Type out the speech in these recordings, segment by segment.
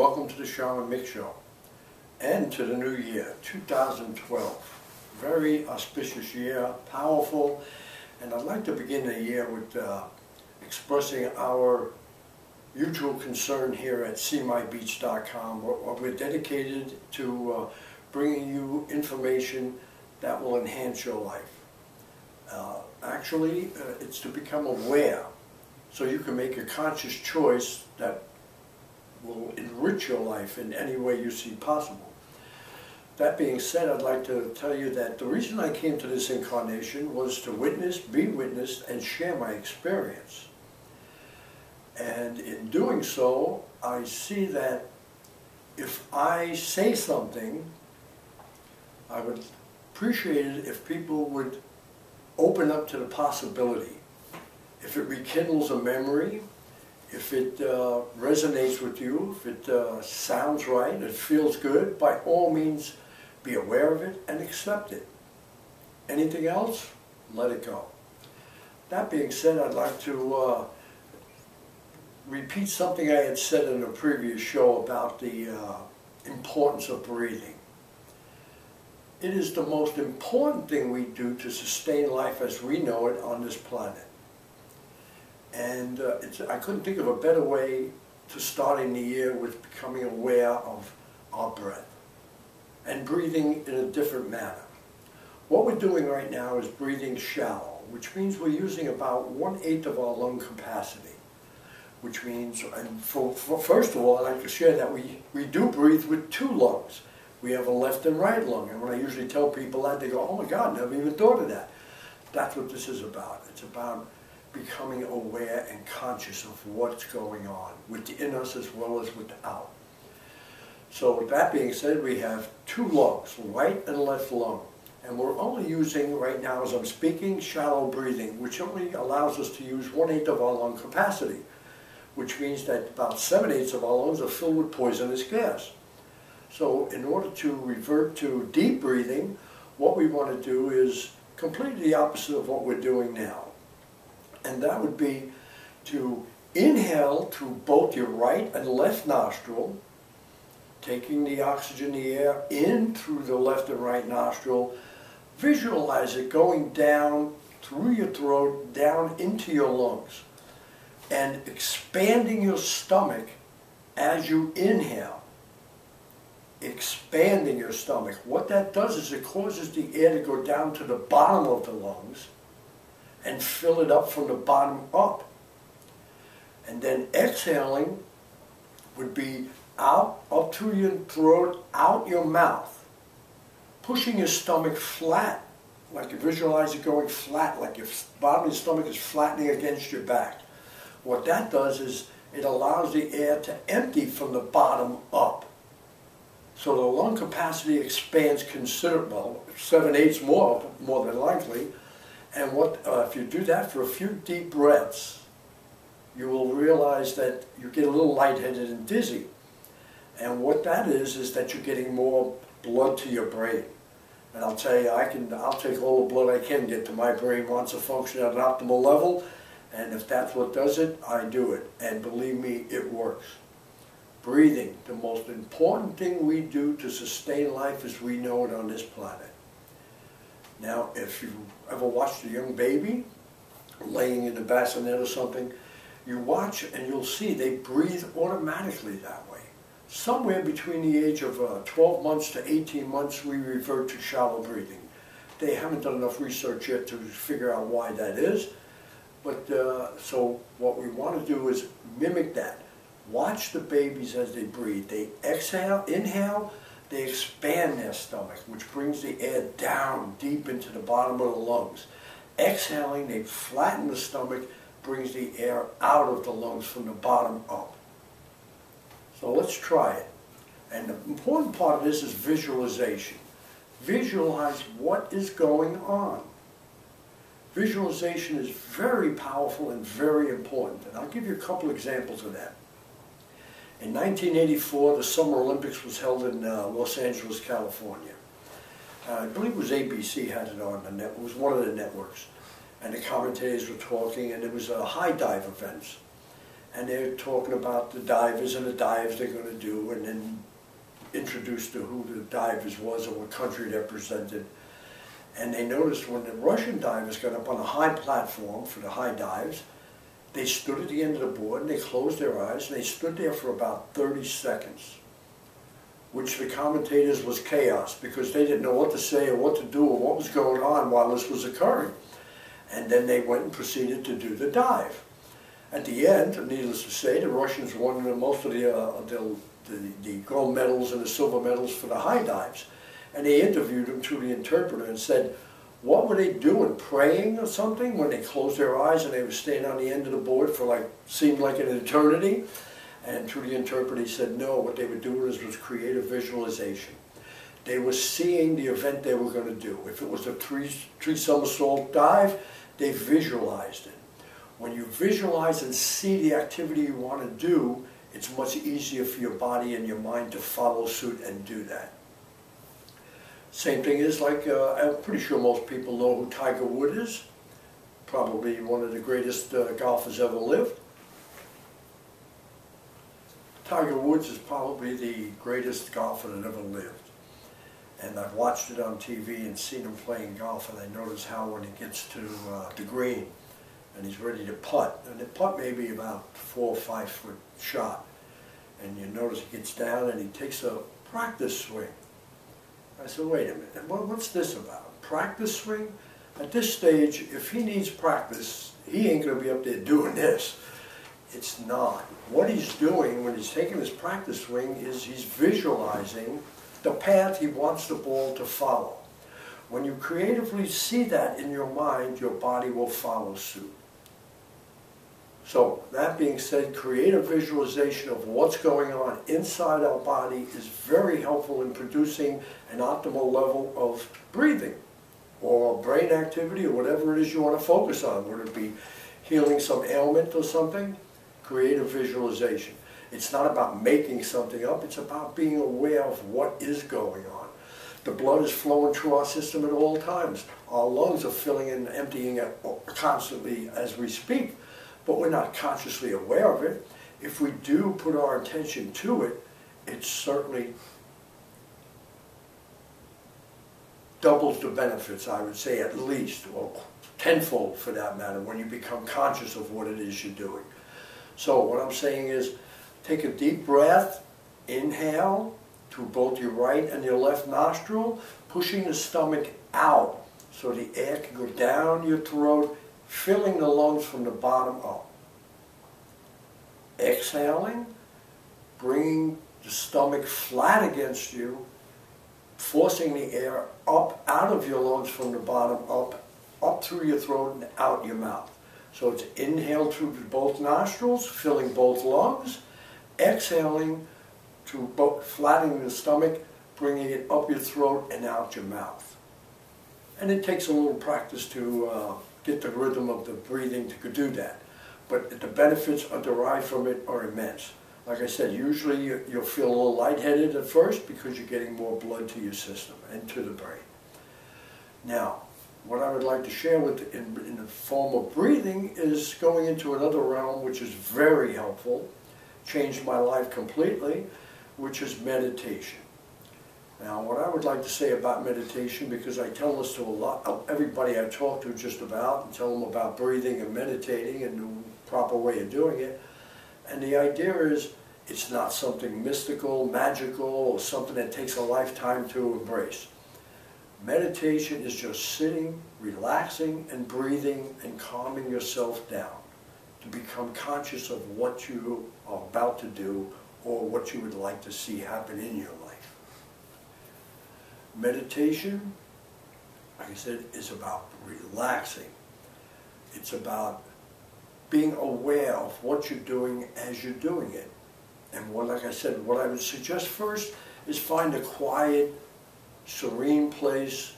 Welcome to the Shaman Mic Show and to the new year, 2012. Very auspicious year, powerful, and I'd like to begin the year with expressing our mutual concern here at seemybeach.com. We're dedicated to bringing you information that will enhance your life. Actually, it's to become aware so you can make a conscious choice that will enrich your life in any way you see possible. That being said, I'd like to tell you that the reason I came to this incarnation was to witness, be witnessed, and share my experience. And in doing so, I see that if I say something, I would appreciate it if people would open up to the possibility. If it rekindles a memory, if it resonates with you, if it sounds right, it feels good, by all means be aware of it and accept it. Anything else, let it go. That being said, I'd like to repeat something I had said in a previous show about the importance of breathing. It is the most important thing we do to sustain life as we know it on this planet. And I couldn't think of a better way to starting the year with becoming aware of our breath and breathing in a different manner. What we're doing right now is breathing shallow, which means we're using about 1/8 of our lung capacity. Which means, and first of all, I'd like to share that we do breathe with two lungs. We have a left and right lung, and when I usually tell people that, they go, "Oh my God, never even thought of that." That's what this is about. It's about becoming aware and conscious of what's going on within us as well as without. So with that being said, we have two lungs, right and left lung. And we're only using, right now as I'm speaking, shallow breathing, which only allows us to use 1/8 of our lung capacity, which means that about 7/8 of our lungs are filled with poisonous gas. So in order to revert to deep breathing, what we want to do is completely the opposite of what we're doing now. And that would be to inhale through both your right and left nostril, taking the oxygen, the air, in through the left and right nostril. Visualize it going down through your throat, down into your lungs, and expanding your stomach as you inhale. Expanding your stomach. What that does is it causes the air to go down to the bottom of the lungs and fill it up from the bottom up. And then exhaling would be out, up through your throat, out your mouth, pushing your stomach flat, like you visualize it going flat, like your bottom of your stomach is flattening against your back. What that does is it allows the air to empty from the bottom up. So the lung capacity expands considerably, well, 7/8 more than likely. And if you do that for a few deep breaths, you will realize that you get a little lightheaded and dizzy. And what that is that you're getting more blood to your brain. And I'll tell you, I'll take all the blood I can get to my brain once it functions at an optimal level. And if that's what does it, I do it. And believe me, it works. Breathing, the most important thing we do to sustain life as we know it on this planet. Now, if you ever watched a young baby laying in a bassinet or something, you watch and you'll see they breathe automatically that way. Somewhere between the age of 12 months to 18 months, we revert to shallow breathing. They haven't done enough research yet to figure out why that is. But so what we want to do is mimic that. Watch the babies as they breathe. They exhale, inhale, they expand their stomach, which brings the air down deep into the bottom of the lungs. Exhaling, they flatten the stomach, brings the air out of the lungs from the bottom up. So let's try it. And the important part of this is visualization. Visualize what is going on. Visualization is very powerful and very important. And I'll give you a couple examples of that. In 1984, the Summer Olympics was held in Los Angeles, California. I believe it was ABC had it on the net. It was one of the networks. And the commentators were talking, and it was a high dive event. and they're talking about the divers and the dives they're going to do, and then introduced to who the divers was and what country they represented. And they noticed when the Russian divers got up on a high platform for the high dives, they stood at the end of the board and they closed their eyes and they stood there for about 30 seconds, which the commentators was chaos because they didn't know what to say or what to do or what was going on while this was occurring. And then they went and proceeded to do the dive. At the end, needless to say, the Russians won most of the gold medals and the silver medals for the high dives. And they interviewed them through the interpreter and said, what were they doing, praying or something when they closed their eyes and they were staying on the end of the board for seemed like an eternity? And through the interpreter he said, no, what they were doing was creative visualization. They were seeing the event they were going to do. If it was a three somersault dive, they visualized it. When you visualize and see the activity you want to do, it's much easier for your body and your mind to follow suit and do that. Same thing is I'm pretty sure most people know who Tiger Woods is. Probably one of the greatest golfers ever lived. Tiger Woods is probably the greatest golfer that ever lived. And I've watched it on TV and seen him playing golf, and I notice how when he gets to the green and he's ready to putt, and the putt may be about 4 or 5 foot shot, and you notice he gets down and he takes a practice swing. I said, wait a minute, what's this about? Practice swing? At this stage, if he needs practice, he ain't going to be up there doing this. It's not. What he's doing when he's taking his practice swing is he's visualizing the path he wants the ball to follow. When you creatively see that in your mind, your body will follow suit. So, that being said, creative visualization of what's going on inside our body is very helpful in producing an optimal level of breathing or brain activity or whatever it is you want to focus on, whether it be healing some ailment or something. Creative visualization. It's not about making something up, it's about being aware of what is going on. The blood is flowing through our system at all times. Our lungs are filling and emptying it constantly as we speak, but we're not consciously aware of it. If we do put our attention to it, it certainly doubles the benefits, I would say, at least, or tenfold for that matter, when you become conscious of what it is you're doing. So what I'm saying is, take a deep breath, inhale through both your right and your left nostril, pushing the stomach out so the air can go down your throat, filling the lungs from the bottom up. Exhaling, bringing the stomach flat against you, forcing the air up out of your lungs from the bottom up through your throat and out your mouth. So it's inhale through both nostrils, filling both lungs, exhaling through flattening the stomach, bringing it up your throat and out your mouth. And it takes a little practice to get the rhythm of the breathing to do that. But the benefits derived from it are immense. Like I said, usually you'll feel a little lightheaded at first because you're getting more blood to your system and to the brain. Now, what I would like to share in the form of breathing is going into another realm which is very helpful, changed my life completely, which is meditation. Now, what I would like to say about meditation, because I tell this to everybody I talk to just about, and tell them about breathing and meditating and the proper way of doing it, and the idea is it's not something mystical, magical, or something that takes a lifetime to embrace. Meditation is just sitting, relaxing, and breathing and calming yourself down to become conscious of what you are about to do or what you would like to see happen in your life. Meditation, like I said, is about relaxing. It's about being aware of what you're doing as you're doing it. And like I said, what I would suggest first is find a quiet, serene place,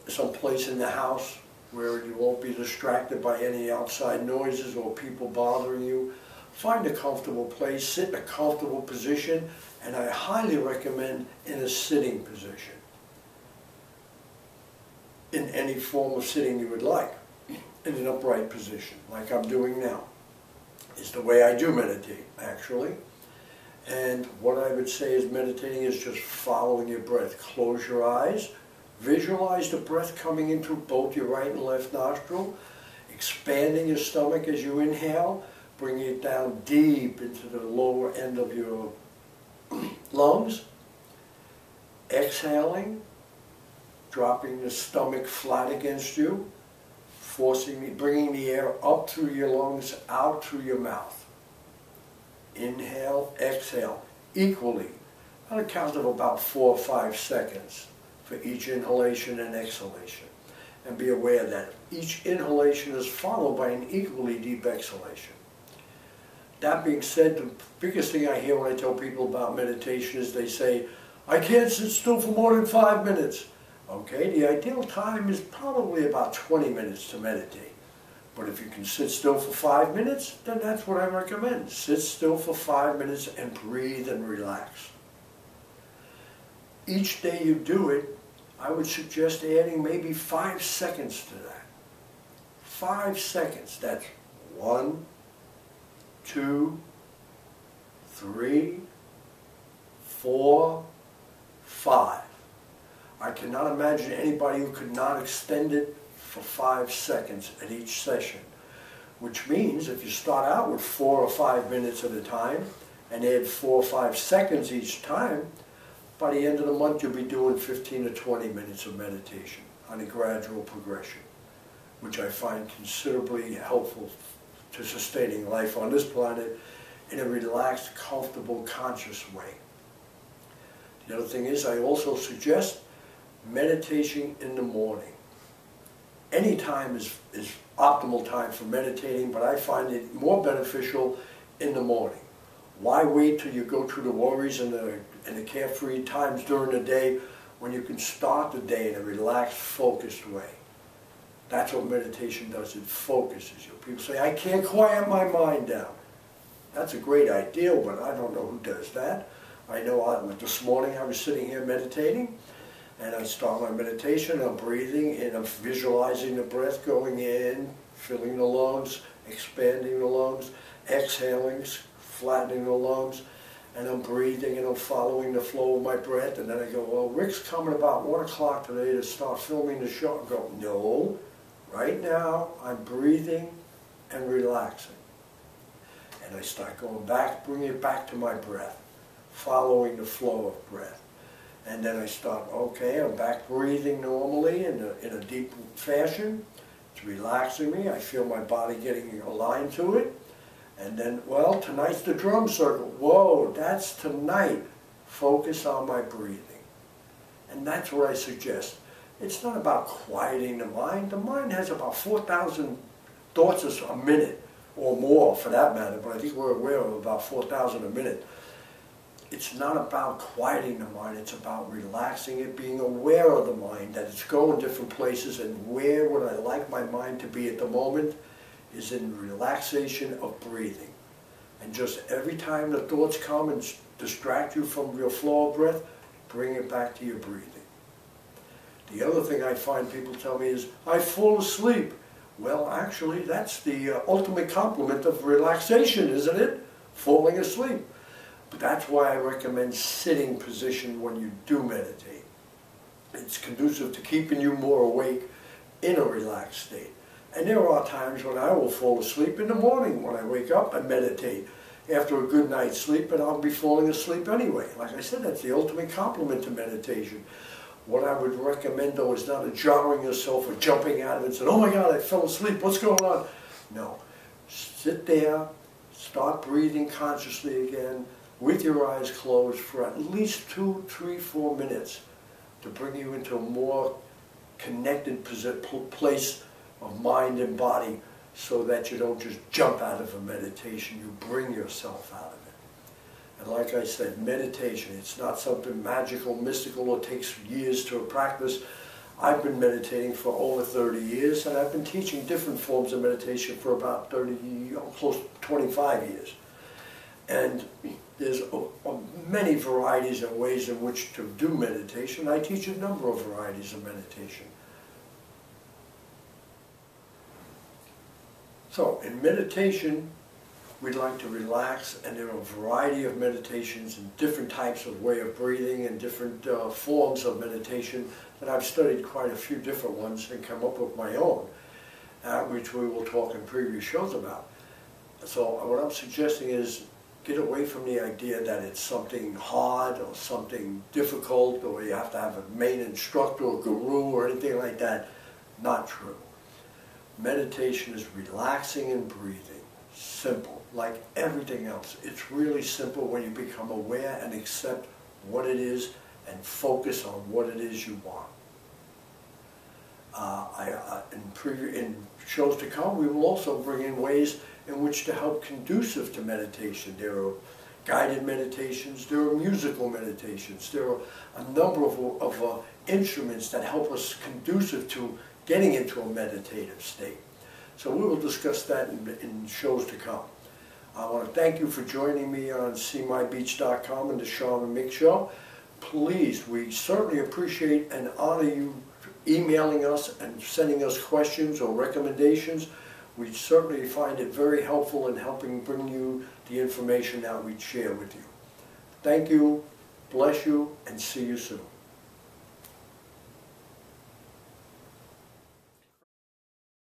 some place in the house where you won't be distracted by any outside noises or people bothering you. Find a comfortable place, sit in a comfortable position, and I highly recommend in a sitting position. In any form of sitting you would like, in an upright position, like I'm doing now. is the way I do meditate, actually. And what I would say is meditating is just following your breath. Close your eyes, visualize the breath coming into both your right and left nostril, expanding your stomach as you inhale, bringing it down deep into the lower end of your lungs, exhaling, dropping the stomach flat against you, bringing the air up through your lungs, out through your mouth. Inhale, exhale, equally, on a count of about 4 or 5 seconds for each inhalation and exhalation. And be aware that each inhalation is followed by an equally deep exhalation. That being said, the biggest thing I hear when I tell people about meditation is they say, I can't sit still for more than 5 minutes. Okay, the ideal time is probably about 20 minutes to meditate. But if you can sit still for 5 minutes, then that's what I recommend. Sit still for 5 minutes and breathe and relax. Each day you do it, I would suggest adding maybe 5 seconds to that. 5 seconds. That's 1, 2, 3, 4, 5. I cannot imagine anybody who could not extend it for 5 seconds at each session, which means if you start out with 4 or 5 minutes at a time and add 4 or 5 seconds each time, by the end of the month you'll be doing 15 to 20 minutes of meditation on a gradual progression, which I find considerably helpful to sustaining life on this planet in a relaxed, comfortable, conscious way. The other thing is I also suggest meditation in the morning. Any time is optimal time for meditating, but I find it more beneficial in the morning. Why wait till you go through the worries and the carefree times during the day when you can start the day in a relaxed, focused way? That's what meditation does. It focuses you. People say, I can't quiet my mind down. That's a great idea, but I don't know who does that. I know this morning I was sitting here meditating, and I start my meditation, I'm breathing, and I'm visualizing the breath going in, filling the lungs, expanding the lungs, exhaling, flattening the lungs, and I'm breathing and I'm following the flow of my breath, and then I go, well, Rick's coming about 1 o'clock today to start filming the show. I go, no, right now I'm breathing and relaxing. And I start going back, bringing it back to my breath, following the flow of breath. And then I start, okay, I'm back breathing normally in a deep fashion. It's relaxing me. I feel my body getting aligned to it. And then, well, tonight's the drum circle. Whoa, that's tonight. Focus on my breathing. And that's what I suggest. It's not about quieting the mind. The mind has about 4,000 thoughts a minute, or more for that matter, but I think we're aware of about 4,000 a minute. It's not about quieting the mind, it's about relaxing it, being aware of the mind, that it's going different places, and where would I like my mind to be at the moment is in relaxation of breathing. And just every time the thoughts come and distract you from your flow of breath, bring it back to your breathing. The other thing I find people tell me is, I fall asleep. Well, actually, that's the ultimate complement of relaxation, isn't it? Falling asleep. But that's why I recommend sitting position when you do meditate. It's conducive to keeping you more awake in a relaxed state. And there are times when I will fall asleep in the morning when I wake up and meditate after a good night's sleep, and I'll be falling asleep anyway. Like I said, that's the ultimate complement to meditation. What I would recommend, though, is not jarring yourself or jumping out of it and saying, oh my God, I fell asleep, what's going on? No. Sit there, start breathing consciously again, with your eyes closed for at least 2, 3, 4 minutes to bring you into a more connected place of mind and body, so that you don't just jump out of a meditation, you bring yourself out of it. And like I said, meditation, it's not something magical, mystical, or takes years to practice. I've been meditating for over 30 years, and I've been teaching different forms of meditation for about close to 25 years. And there's many varieties and ways in which to do meditation. I teach a number of varieties of meditation. So in meditation, we'd like to relax, and there are a variety of meditations and different types of way of breathing and different forms of meditation that I've studied quite a few different ones and come up with my own, which we will talk in previous shows about. So what I'm suggesting is get away from the idea that it's something hard or something difficult or you have to have a main instructor or guru or anything like that. Not true. Meditation is relaxing and breathing. Simple, like everything else. It's really simple when you become aware and accept what it is and focus on what it is you want. In shows to come, we will also bring in ways in which to help conducive to meditation. There are guided meditations, there are musical meditations, there are a number of instruments that help us conducive to getting into a meditative state. So we will discuss that in shows to come. I want to thank you for joining me on SeeMyBeach.com and the Shaman Mic Show. Please, we certainly appreciate and honor you emailing us and sending us questions or recommendations. We certainly find it very helpful in helping bring you the information that we share with you. Thank you, bless you, and see you soon.